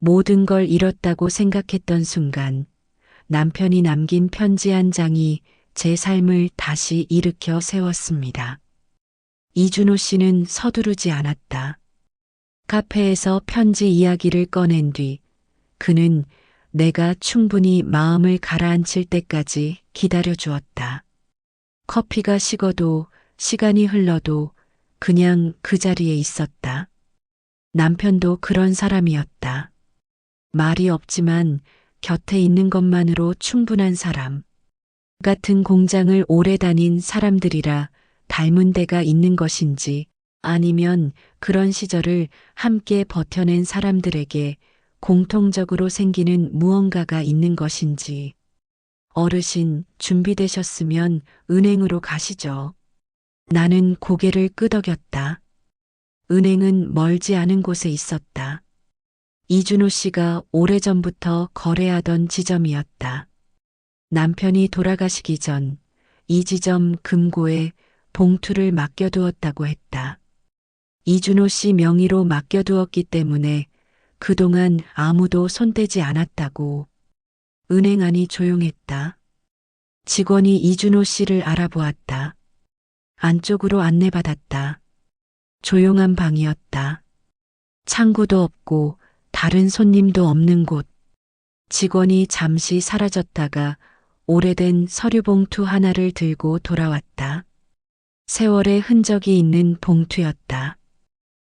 모든 걸 잃었다고 생각했던 순간 남편이 남긴 편지 한 장이 제 삶을 다시 일으켜 세웠습니다. 이준호 씨는 서두르지 않았다. 카페에서 편지 이야기를 꺼낸 뒤 그는 내가 충분히 마음을 가라앉힐 때까지 기다려 주었다. 커피가 식어도 시간이 흘러도 그냥 그 자리에 있었다. 남편도 그런 사람이었다. 말이 없지만 곁에 있는 것만으로 충분한 사람. 같은 공장을 오래 다닌 사람들이라 닮은 데가 있는 것인지 아니면 그런 시절을 함께 버텨낸 사람들에게 공통적으로 생기는 무언가가 있는 것인지. 어르신, 준비되셨으면 은행으로 가시죠. 나는 고개를 끄덕였다. 은행은 멀지 않은 곳에 있었다. 이준호 씨가 오래전부터 거래하던 지점이었다. 남편이 돌아가시기 전 이 지점 금고에 봉투를 맡겨두었다고 했다. 이준호 씨 명의로 맡겨두었기 때문에 그동안 아무도 손대지 않았다고. 은행 안이 조용했다. 직원이 이준호 씨를 알아보았다. 안쪽으로 안내받았다. 조용한 방이었다. 창구도 없고 다른 손님도 없는 곳. 직원이 잠시 사라졌다가 오래된 서류 봉투 하나를 들고 돌아왔다. 세월의 흔적이 있는 봉투였다.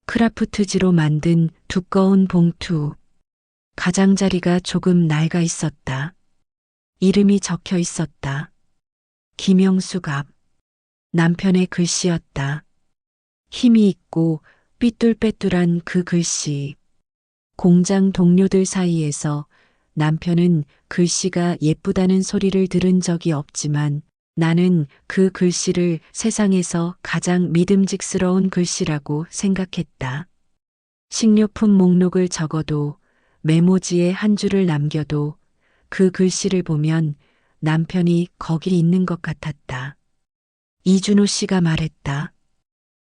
크라프트지로 만든 두꺼운 봉투. 가장자리가 조금 낡아 있었다. 이름이 적혀 있었다. 김영숙 앞. 남편의 글씨였다. 힘이 있고 삐뚤빼뚤한 그 글씨. 공장 동료들 사이에서 남편은 글씨가 예쁘다는 소리를 들은 적이 없지만 나는 그 글씨를 세상에서 가장 믿음직스러운 글씨라고 생각했다. 식료품 목록을 적어도 메모지에 한 줄을 남겨도 그 글씨를 보면 남편이 거기 있는 것 같았다. 이준호 씨가 말했다.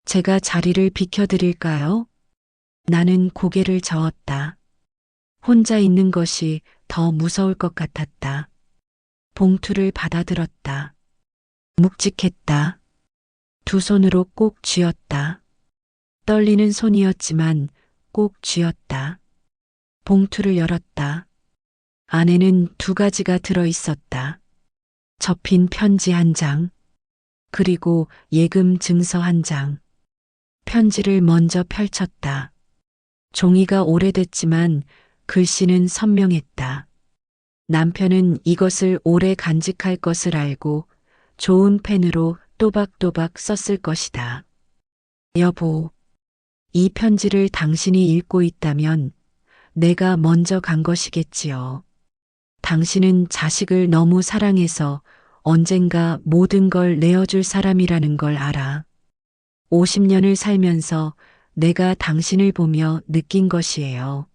제가 자리를 비켜드릴까요? 나는 고개를 저었다. 혼자 있는 것이 더 무서울 것 같았다. 봉투를 받아들었다. 묵직했다. 두 손으로 꼭 쥐었다. 떨리는 손이었지만 꼭 쥐었다. 봉투를 열었다. 안에는 두 가지가 들어 있었다. 접힌 편지 한 장, 그리고 예금 증서 한 장. 편지를 먼저 펼쳤다. 종이가 오래됐지만 글씨는 선명했다. 남편은 이것을 오래 간직할 것을 알고 좋은 펜으로 또박또박 썼을 것이다. 여보, 이 편지를 당신이 읽고 있다면 내가 먼저 간 것이겠지요. 당신은 자식을 너무 사랑해서 언젠가 모든 걸 내어줄 사람이라는 걸 알아. 50년을 살면서 내가 당신을 보며 느낀 것이에요.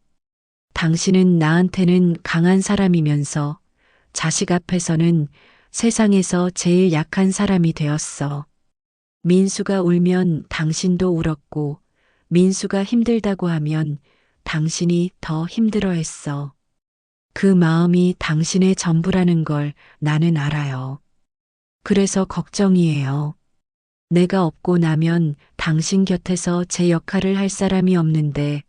당신은 나한테는 강한 사람이면서 자식 앞에서는 세상에서 제일 약한 사람이 되었어. 민수가 울면 당신도 울었고, 민수가 힘들다고 하면 당신이 더 힘들어했어. 그 마음이 당신의 전부라는 걸 나는 알아요. 그래서 걱정이에요. 내가 없고 나면 당신 곁에서 제 역할을 할 사람이 없는데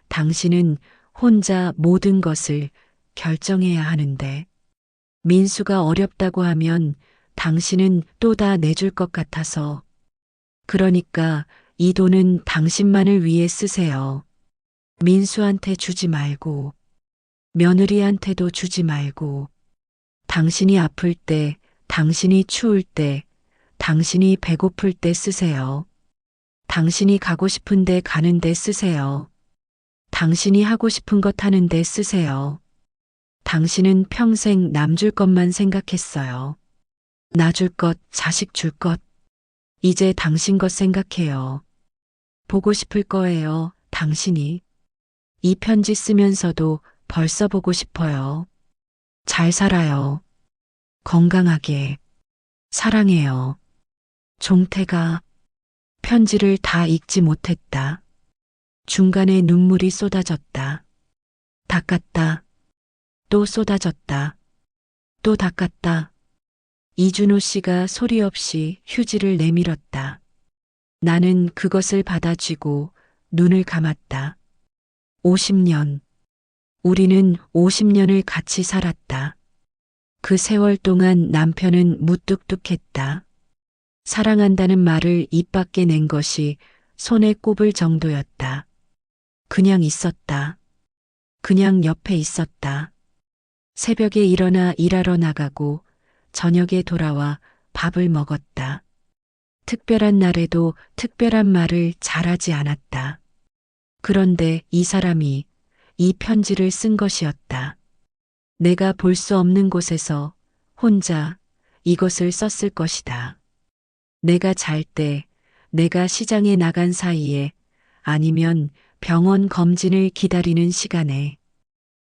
당신은 혼자 모든 것을 결정해야 하는데 민수가 어렵다고 하면 당신은 또 다 내줄 것 같아서 그러니까 이 돈은 당신만을 위해 쓰세요. 민수한테 주지 말고 며느리한테도 주지 말고 당신이 아플 때, 당신이 추울 때, 당신이 배고플 때 쓰세요. 당신이 가고 싶은데 가는데 쓰세요. 당신이 하고 싶은 것 하는데 쓰세요. 당신은 평생 남 줄 것만 생각했어요. 나 줄 것, 자식 줄 것. 이제 당신 것 생각해요. 보고 싶을 거예요, 당신이. 이 편지 쓰면서도 벌써 보고 싶어요. 잘 살아요. 건강하게. 사랑해요. 종태가 편지를 다 읽지 못했다. 중간에 눈물이 쏟아졌다. 닦았다. 또 쏟아졌다. 또 닦았다. 이준호 씨가 소리 없이 휴지를 내밀었다. 나는 그것을 받아쥐고 눈을 감았다. 50년. 우리는 50년을 같이 살았다. 그 세월 동안 남편은 무뚝뚝했다. 사랑한다는 말을 입 밖에 낸 것이 손에 꼽을 정도였다. 그냥 있었다. 그냥 옆에 있었다. 새벽에 일어나 일하러 나가고 저녁에 돌아와 밥을 먹었다. 특별한 날에도 특별한 말을 잘하지 않았다. 그런데 이 사람이 이 편지를 쓴 것이었다. 내가 볼 수 없는 곳에서 혼자 이것을 썼을 것이다. 내가 잘 때, 내가 시장에 나간 사이에, 아니면 병원 검진을 기다리는 시간에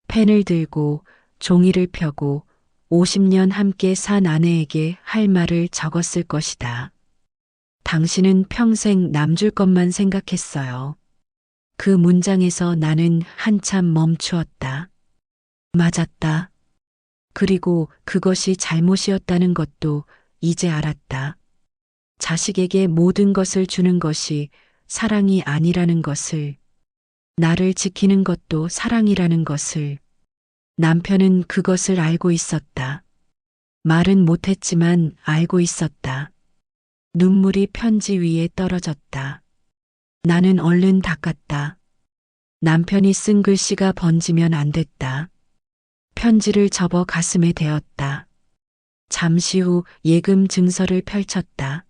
펜을 들고 종이를 펴고 50년 함께 산 아내에게 할 말을 적었을 것이다. 당신은 평생 남줄 것만 생각했어요. 그 문장에서 나는 한참 멈추었다. 맞았다. 그리고 그것이 잘못이었다는 것도 이제 알았다. 자식에게 모든 것을 주는 것이 사랑이 아니라는 것을, 나를 지키는 것도 사랑이라는 것을, 남편은 그것을 알고 있었다. 말은 못했지만 알고 있었다. 눈물이 편지 위에 떨어졌다. 나는 얼른 닦았다. 남편이 쓴 글씨가 번지면 안 됐다. 편지를 접어 가슴에 대었다. 잠시 후 예금 증서를 펼쳤다.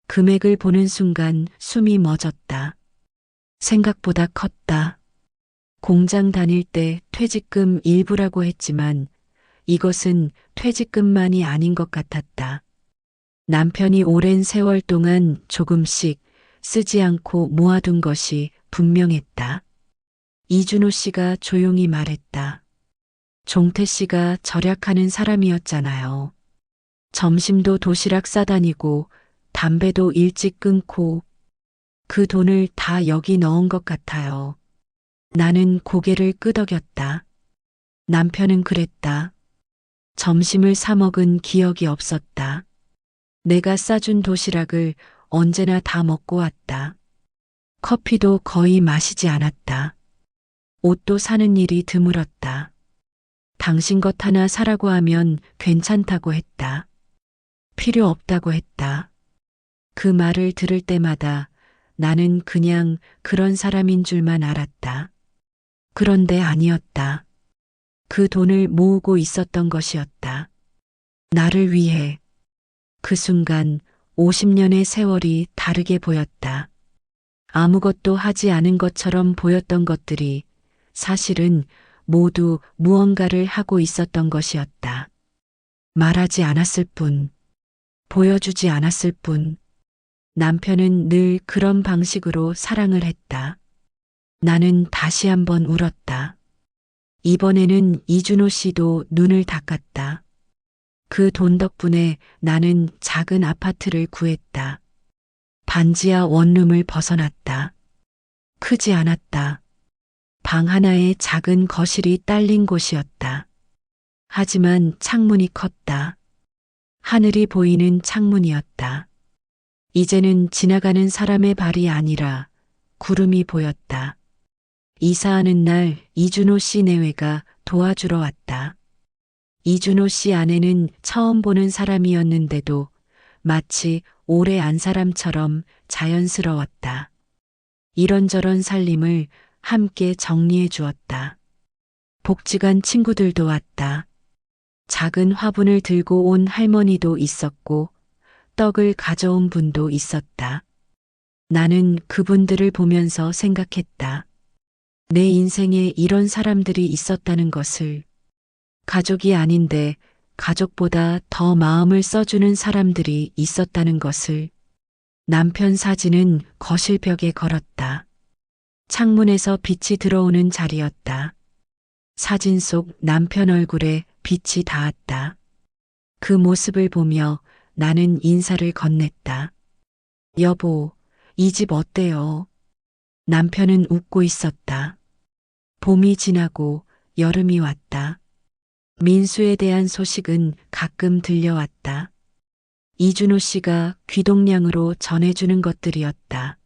금액을 보는 순간 숨이 멎었다. 생각보다 컸다. 공장 다닐 때 퇴직금 일부라고 했지만 이것은 퇴직금만이 아닌 것 같았다. 남편이 오랜 세월 동안 조금씩 쓰지 않고 모아둔 것이 분명했다. 이준호 씨가 조용히 말했다. 종태 씨가 절약하는 사람이었잖아요. 점심도 도시락 싸다니고 담배도 일찍 끊고 그 돈을 다 여기 넣은 것 같아요. 나는 고개를 끄덕였다. 남편은 그랬다. 점심을 사 먹은 기억이 없었다. 내가 싸준 도시락을 언제나 다 먹고 왔다. 커피도 거의 마시지 않았다. 옷도 사는 일이 드물었다. 당신 것 하나 사라고 하면 괜찮다고 했다. 필요 없다고 했다. 그 말을 들을 때마다 나는 그냥 그런 사람인 줄만 알았다. 그런데 아니었다. 그 돈을 모으고 있었던 것이었다. 나를 위해. 그 순간 50년의 세월이 다르게 보였다. 아무것도 하지 않은 것처럼 보였던 것들이 사실은 모두 무언가를 하고 있었던 것이었다. 말하지 않았을 뿐, 보여주지 않았을 뿐, 남편은 늘 그런 방식으로 사랑을 했다. 나는 다시 한번 울었다. 이번에는 이준호 씨도 눈을 닦았다. 그 돈 덕분에 나는 작은 아파트를 구했다. 반지하 원룸을 벗어났다. 크지 않았다. 방 하나에 작은 거실이 딸린 곳이었다. 하지만 창문이 컸다. 하늘이 보이는 창문이었다. 이제는 지나가는 사람의 발이 아니라 구름이 보였다. 이사하는 날 이준호 씨 내외가 도와주러 왔다. 이준호 씨 아내는 처음 보는 사람이었는데도 마치 오래 안 사람처럼 자연스러웠다. 이런저런 살림을 함께 정리해 주었다. 복지관 친구들도 왔다. 작은 화분을 들고 온 할머니도 있었고 떡을 가져온 분도 있었다. 나는 그분들을 보면서 생각했다. 내 인생에 이런 사람들이 있었다는 것을. 가족이 아닌데 가족보다 더 마음을 써주는 사람들이 있었다는 것을. 남편 사진은 거실 벽에 걸었다. 창문에서 빛이 들어오는 자리였다. 사진 속 남편 얼굴에 빛이 닿았다. 그 모습을 보며 나는 인사를 건넸다. 여보, 이 집 어때요? 남편은 웃고 있었다. 봄이 지나고 여름이 왔다. 민수에 대한 소식은 가끔 들려왔다. 이준호 씨가 귀동량으로 전해주는 것들이었다.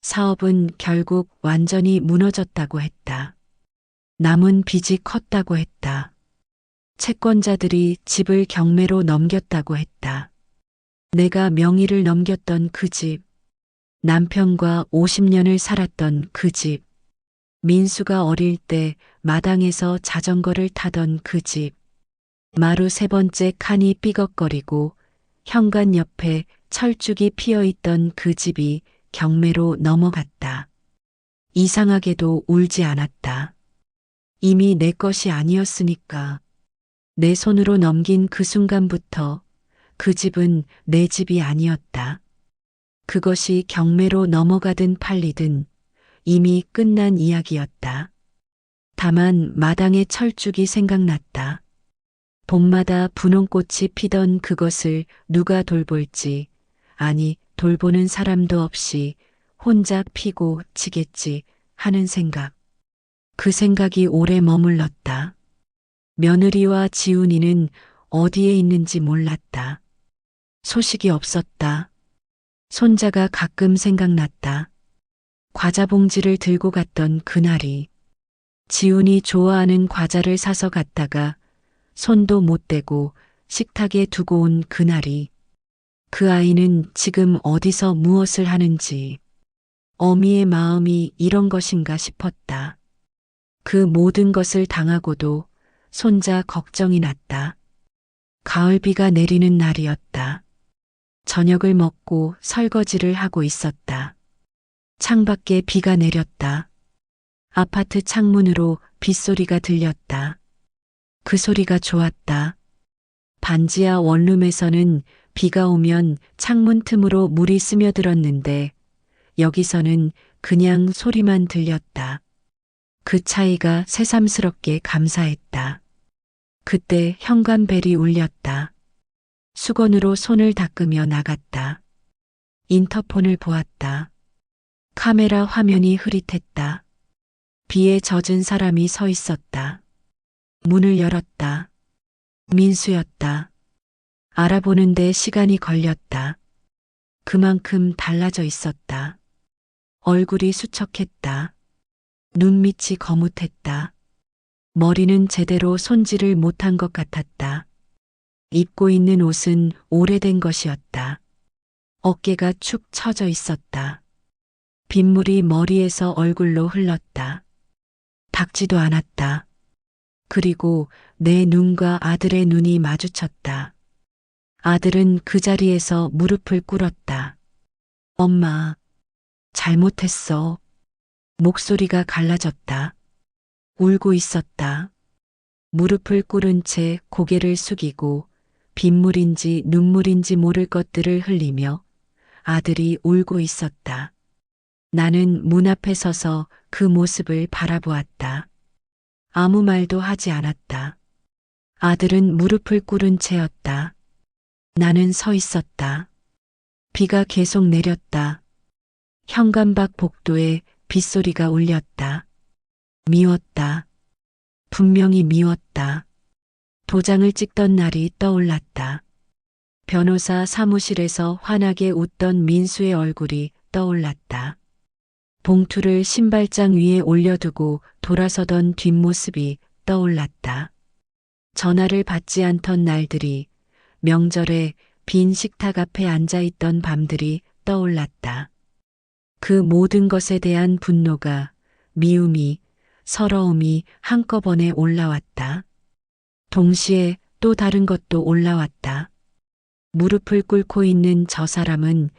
사업은 결국 완전히 무너졌다고 했다. 남은 빚이 컸다고 했다. 채권자들이 집을 경매로 넘겼다고 했다. 내가 명의를 넘겼던 그 집, 남편과 50년을 살았던 그 집, 민수가 어릴 때 마당에서 자전거를 타던 그 집, 마루 세 번째 칸이 삐걱거리고 현관 옆에 철쭉이 피어있던 그 집이 경매로 넘어갔다. 이상하게도 울지 않았다. 이미 내 것이 아니었으니까. 내 손으로 넘긴 그 순간부터 그 집은 내 집이 아니었다. 그것이 경매로 넘어가든 팔리든 이미 끝난 이야기였다. 다만 마당의 철쭉이 생각났다. 봄마다 분홍꽃이 피던 그것을 누가 돌볼지, 아니 돌보는 사람도 없이 혼자 피고 지겠지 하는 생각. 그 생각이 오래 머물렀다. 며느리와 지훈이는 어디에 있는지 몰랐다. 소식이 없었다. 손자가 가끔 생각났다. 과자 봉지를 들고 갔던 그날이. 지훈이 좋아하는 과자를 사서 갔다가 손도 못 대고 식탁에 두고 온 그날이. 그 아이는 지금 어디서 무엇을 하는지. 어미의 마음이 이런 것인가 싶었다. 그 모든 것을 당하고도 손자 걱정이 났다. 가을비가 내리는 날이었다. 저녁을 먹고 설거지를 하고 있었다. 창밖에 비가 내렸다. 아파트 창문으로 빗소리가 들렸다. 그 소리가 좋았다. 반지하 원룸에서는 비가 오면 창문 틈으로 물이 스며들었는데 여기서는 그냥 소리만 들렸다. 그 차이가 새삼스럽게 감사했다. 그때 현관벨이 울렸다. 수건으로 손을 닦으며 나갔다. 인터폰을 보았다. 카메라 화면이 흐릿했다. 비에 젖은 사람이 서 있었다. 문을 열었다. 민수였다. 알아보는데 시간이 걸렸다. 그만큼 달라져 있었다. 얼굴이 수척했다. 눈밑이 거뭇했다. 머리는 제대로 손질을 못한 것 같았다. 입고 있는 옷은 오래된 것이었다. 어깨가 축 처져 있었다. 빗물이 머리에서 얼굴로 흘렀다. 닦지도 않았다. 그리고 내 눈과 아들의 눈이 마주쳤다. 아들은 그 자리에서 무릎을 꿇었다. 엄마, 잘못했어. 목소리가 갈라졌다. 울고 있었다. 무릎을 꿇은 채 고개를 숙이고 빗물인지 눈물인지 모를 것들을 흘리며 아들이 울고 있었다. 나는 문 앞에 서서 그 모습을 바라보았다. 아무 말도 하지 않았다. 아들은 무릎을 꿇은 채였다. 나는 서 있었다. 비가 계속 내렸다. 현관 밖 복도에 빗소리가 울렸다. 미웠다. 분명히 미웠다. 도장을 찍던 날이 떠올랐다. 변호사 사무실에서 환하게 웃던 민수의 얼굴이 떠올랐다. 봉투를 신발장 위에 올려두고 돌아서던 뒷모습이 떠올랐다. 전화를 받지 않던 날들이, 명절에 빈 식탁 앞에 앉아있던 밤들이 떠올랐다. 그 모든 것에 대한 분노가, 미움이, 서러움이 한꺼번에 올라왔다. 동시에 또 다른 것도 올라왔다. 무릎을 꿇고 있는 저 사람은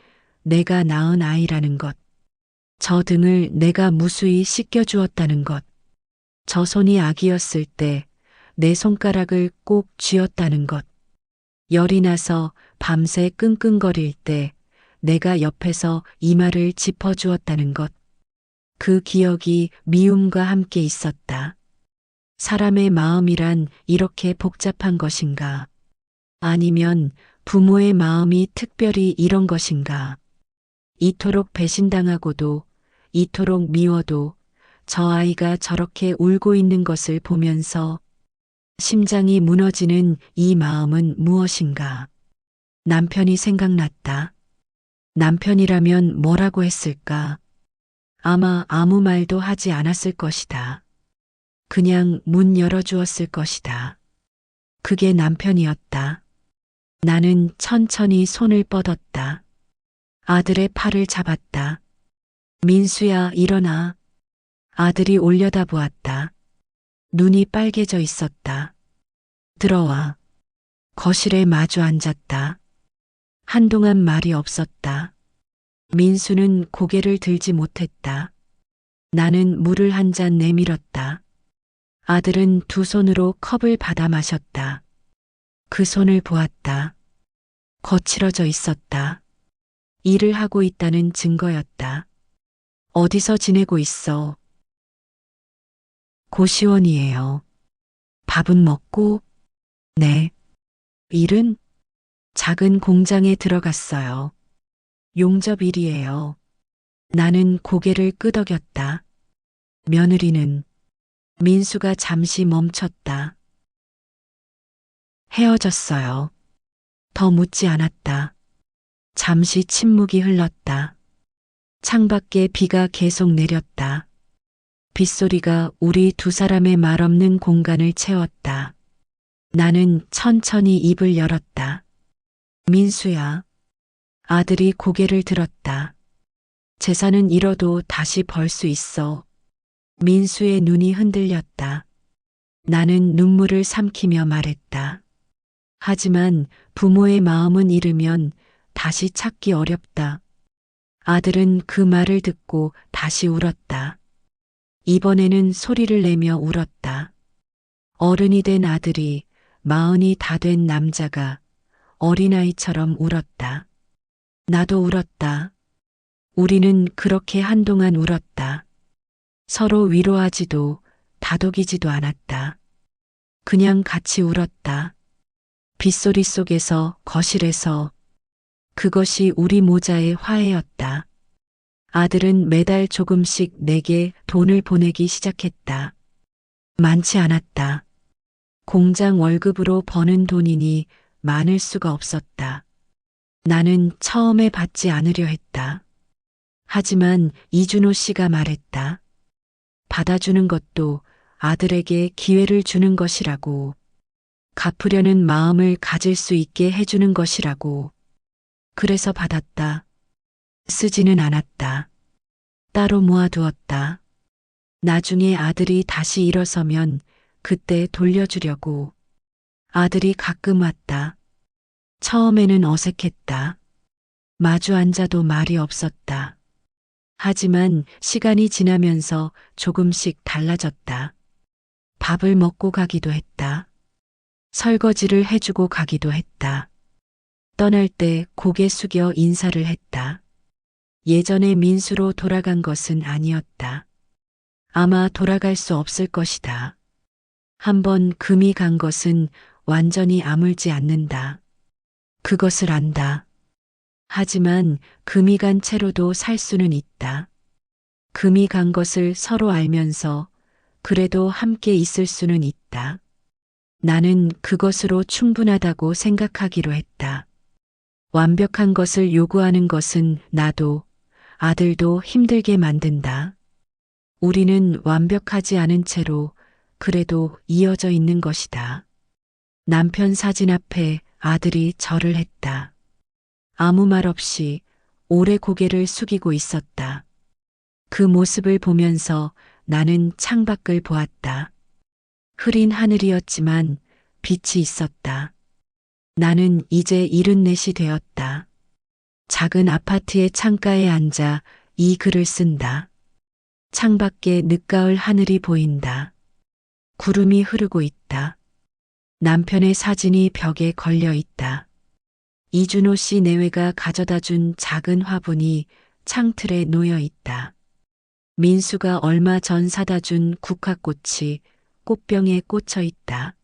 내가 낳은 아이라는 것. 저 등을 내가 무수히 씻겨주었다는 것. 저 손이 아기였을 때 내 손가락을 꼭 쥐었다는 것. 열이 나서 밤새 끙끙거릴 때 내가 옆에서 이마를 짚어주었다는 것. 그 기억이 미움과 함께 있었다. 사람의 마음이란 이렇게 복잡한 것인가? 아니면 부모의 마음이 특별히 이런 것인가? 이토록 배신당하고도, 이토록 미워도, 저 아이가 저렇게 울고 있는 것을 보면서 심장이 무너지는 이 마음은 무엇인가? 남편이 생각났다. 남편이라면 뭐라고 했을까? 아마 아무 말도 하지 않았을 것이다. 그냥 문 열어주었을 것이다. 그게 남편이었다. 나는 천천히 손을 뻗었다. 아들의 팔을 잡았다. 민수야, 일어나. 아들이 올려다보았다. 눈이 빨개져 있었다. 들어와. 거실에 마주 앉았다. 한동안 말이 없었다. 민수는 고개를 들지 못했다. 나는 물을 한 잔 내밀었다. 아들은 두 손으로 컵을 받아 마셨다. 그 손을 보았다. 거칠어져 있었다. 일을 하고 있다는 증거였다. 어디서 지내고 있어? 고시원이에요. 밥은 먹고? 네. 일은? 작은 공장에 들어갔어요. 용접 일이에요. 나는 고개를 끄덕였다. 며느리는? 민수가 잠시 멈췄다. 헤어졌어요. 더 묻지 않았다. 잠시 침묵이 흘렀다. 창밖에 비가 계속 내렸다. 빗소리가 우리 두 사람의 말없는 공간을 채웠다. 나는 천천히 입을 열었다. 민수야. 아들이 고개를 들었다. 재산은 잃어도 다시 벌 수 있어. 민수의 눈이 흔들렸다. 나는 눈물을 삼키며 말했다. 하지만 부모의 마음은 잃으면 다시 찾기 어렵다. 아들은 그 말을 듣고 다시 울었다. 이번에는 소리를 내며 울었다. 어른이 된 아들이, 마흔이 다 된 남자가 어린아이처럼 울었다. 나도 울었다. 우리는 그렇게 한동안 울었다. 서로 위로하지도 다독이지도 않았다. 그냥 같이 울었다. 빗소리 속에서, 거실에서. 그것이 우리 모자의 화해였다. 아들은 매달 조금씩 내게 돈을 보내기 시작했다. 많지 않았다. 공장 월급으로 버는 돈이니 많을 수가 없었다. 나는 처음에 받지 않으려 했다. 하지만 이준호 씨가 말했다. 받아주는 것도 아들에게 기회를 주는 것이라고. 갚으려는 마음을 가질 수 있게 해주는 것이라고. 그래서 받았다. 쓰지는 않았다. 따로 모아두었다. 나중에 아들이 다시 일어서면 그때 돌려주려고. 아들이 가끔 왔다. 처음에는 어색했다. 마주 앉아도 말이 없었다. 하지만 시간이 지나면서 조금씩 달라졌다. 밥을 먹고 가기도 했다. 설거지를 해주고 가기도 했다. 떠날 때 고개 숙여 인사를 했다. 예전의 민수로 돌아간 것은 아니었다. 아마 돌아갈 수 없을 것이다. 한번 금이 간 것은 완전히 아물지 않는다. 그것을 안다. 하지만 금이 간 채로도 살 수는 있다. 금이 간 것을 서로 알면서 그래도 함께 있을 수는 있다. 나는 그것으로 충분하다고 생각하기로 했다. 완벽한 것을 요구하는 것은 나도, 아들도 힘들게 만든다. 우리는 완벽하지 않은 채로 그래도 이어져 있는 것이다. 남편 사진 앞에 아들이 절을 했다. 아무 말 없이 오래 고개를 숙이고 있었다. 그 모습을 보면서 나는 창밖을 보았다. 흐린 하늘이었지만 빛이 있었다. 나는 이제 74이 되었다. 작은 아파트의 창가에 앉아 이 글을 쓴다. 창밖에 늦가을 하늘이 보인다. 구름이 흐르고 있다. 남편의 사진이 벽에 걸려 있다. 이준호 씨 내외가 가져다 준 작은 화분이 창틀에 놓여 있다. 민수가 얼마 전 사다 준 국화꽃이 꽃병에 꽂혀 있다.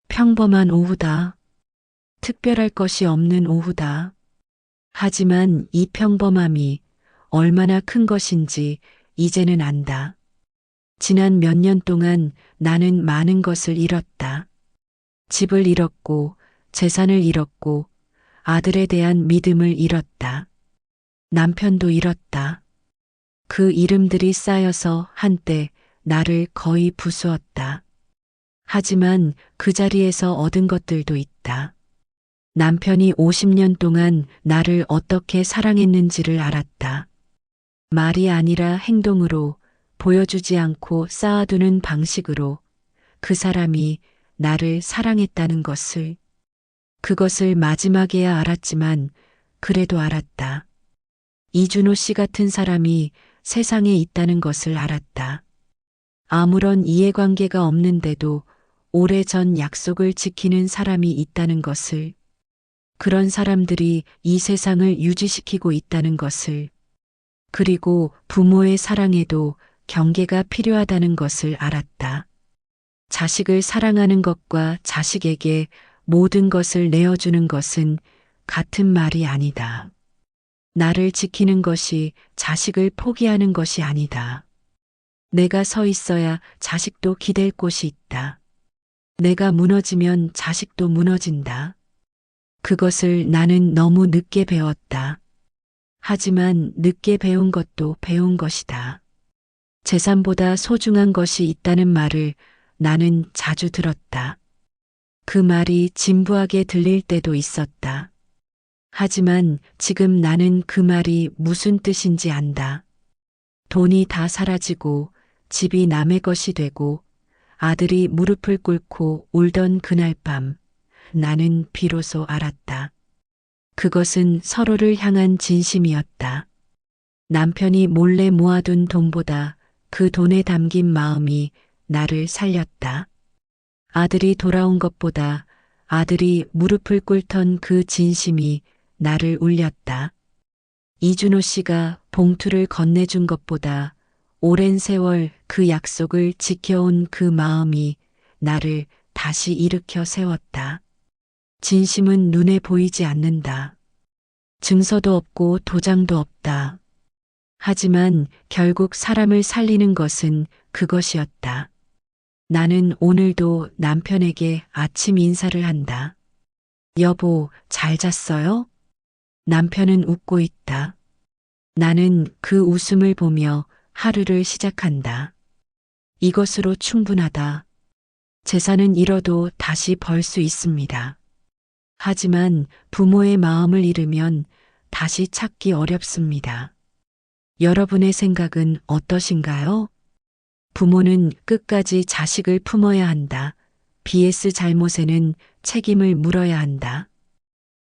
평범한 오후다. 특별할 것이 없는 오후다. 하지만 이 평범함이 얼마나 큰 것인지 이제는 안다. 지난 몇 년 동안 나는 많은 것을 잃었다. 집을 잃었고, 재산을 잃었고, 아들에 대한 믿음을 잃었다. 남편도 잃었다. 그 이름들이 쌓여서 한때 나를 거의 부수었다. 하지만 그 자리에서 얻은 것들도 있다. 남편이 50년 동안 나를 어떻게 사랑했는지를 알았다. 말이 아니라 행동으로, 보여주지 않고 쌓아두는 방식으로 그 사람이 나를 사랑했다는 것을, 그것을 마지막에야 알았지만 그래도 알았다. 이준호 씨 같은 사람이 세상에 있다는 것을 알았다. 아무런 이해관계가 없는데도 오래전 약속을 지키는 사람이 있다는 것을, 그런 사람들이 이 세상을 유지시키고 있다는 것을, 그리고 부모의 사랑에도 경계가 필요하다는 것을 알았다. 자식을 사랑하는 것과 자식에게 모든 것을 내어주는 것은 같은 말이 아니다. 나를 지키는 것이 자식을 포기하는 것이 아니다. 내가 서 있어야 자식도 기댈 곳이 있다. 내가 무너지면 자식도 무너진다. 그것을 나는 너무 늦게 배웠다. 하지만 늦게 배운 것도 배운 것이다. 재산보다 소중한 것이 있다는 말을 나는 자주 들었다. 그 말이 진부하게 들릴 때도 있었다. 하지만 지금 나는 그 말이 무슨 뜻인지 안다. 돈이 다 사라지고 집이 남의 것이 되고 아들이 무릎을 꿇고 울던 그날 밤 나는 비로소 알았다. 그것은 서로를 향한 진심이었다. 남편이 몰래 모아둔 돈보다 그 돈에 담긴 마음이 나를 살렸다. 아들이 돌아온 것보다 아들이 무릎을 꿇던 그 진심이 나를 울렸다. 이준호 씨가 봉투를 건네준 것보다 오랜 세월 그 약속을 지켜온 그 마음이 나를 다시 일으켜 세웠다. 진심은 눈에 보이지 않는다. 증서도 없고 도장도 없다. 하지만 결국 사람을 살리는 것은 그것이었다. 나는 오늘도 남편에게 아침 인사를 한다. 여보, 잘 잤어요? 남편은 웃고 있다. 나는 그 웃음을 보며 하루를 시작한다. 이것으로 충분하다. 재산은 잃어도 다시 벌 수 있습니다. 하지만 부모의 마음을 잃으면 다시 찾기 어렵습니다. 여러분의 생각은 어떠신가요? 부모는 끝까지 자식을 품어야 한다. BS 잘못에는 책임을 물어야 한다.